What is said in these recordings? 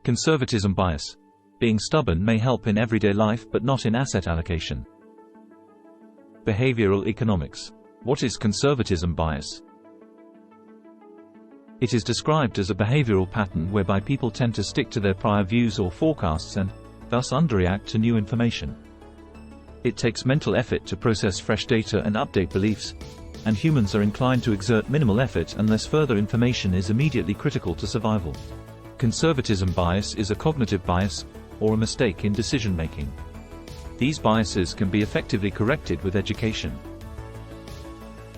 Conservatism bias. Being stubborn may help in everyday life but not in asset allocation. Behavioral economics. What is conservatism bias? It is described as a behavioral pattern whereby people tend to stick to their prior views or forecasts and, thus, underreact to new information. It takes mental effort to process fresh data and update beliefs, and humans are inclined to exert minimal effort unless further information is immediately critical to survival. Conservatism bias is a cognitive bias, or a mistake in decision-making. These biases can be effectively corrected with education.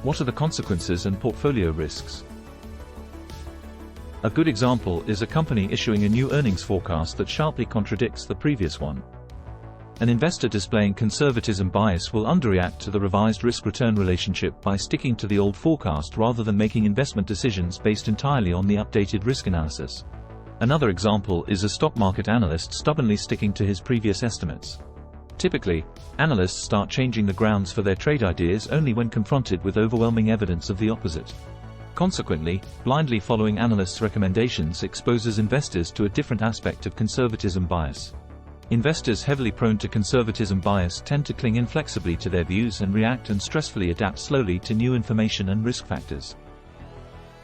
What are the consequences and portfolio risks? A good example is a company issuing a new earnings forecast that sharply contradicts the previous one. An investor displaying conservatism bias will underreact to the revised risk-return relationship by sticking to the old forecast rather than making investment decisions based entirely on the updated risk analysis. Another example is a stock market analyst stubbornly sticking to his previous estimates. Typically, analysts start changing the grounds for their trade ideas only when confronted with overwhelming evidence of the opposite. Consequently, blindly following analysts' recommendations exposes investors to a different aspect of conservatism bias. Investors heavily prone to conservatism bias tend to cling inflexibly to their views and react and stressfully adapt slowly to new information and risk factors.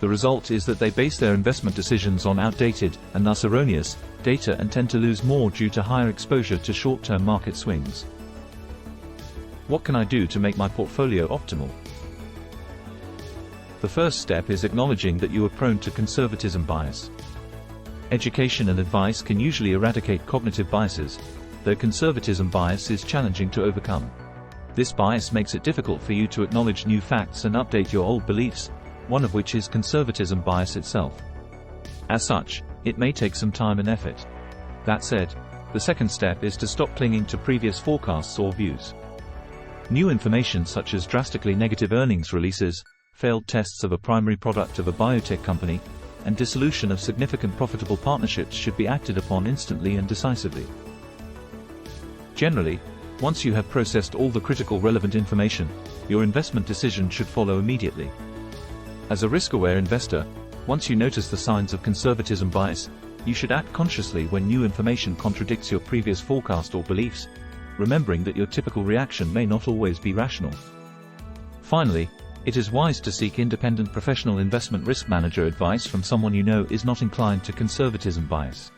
The result is that they base their investment decisions on outdated, and thus erroneous, data and tend to lose more due to higher exposure to short-term market swings. What can I do to make my portfolio optimal? The first step is acknowledging that you are prone to conservatism bias. Education and advice can usually eradicate cognitive biases, though conservatism bias is challenging to overcome. This bias makes it difficult for you to acknowledge new facts and update your old beliefs, one of which is conservatism bias itself. As such, it may take some time and effort. That said, the second step is to stop clinging to previous forecasts or views. New information such as drastically negative earnings releases, failed tests of a primary product of a biotech company, and dissolution of significant profitable partnerships should be acted upon instantly and decisively. Generally, once you have processed all the critical relevant information, your investment decision should follow immediately. As a risk-aware investor, once you notice the signs of conservatism bias, you should act consciously when new information contradicts your previous forecast or beliefs, remembering that your typical reaction may not always be rational. Finally, it is wise to seek independent professional investment risk manager advice from someone you know is not inclined to conservatism bias.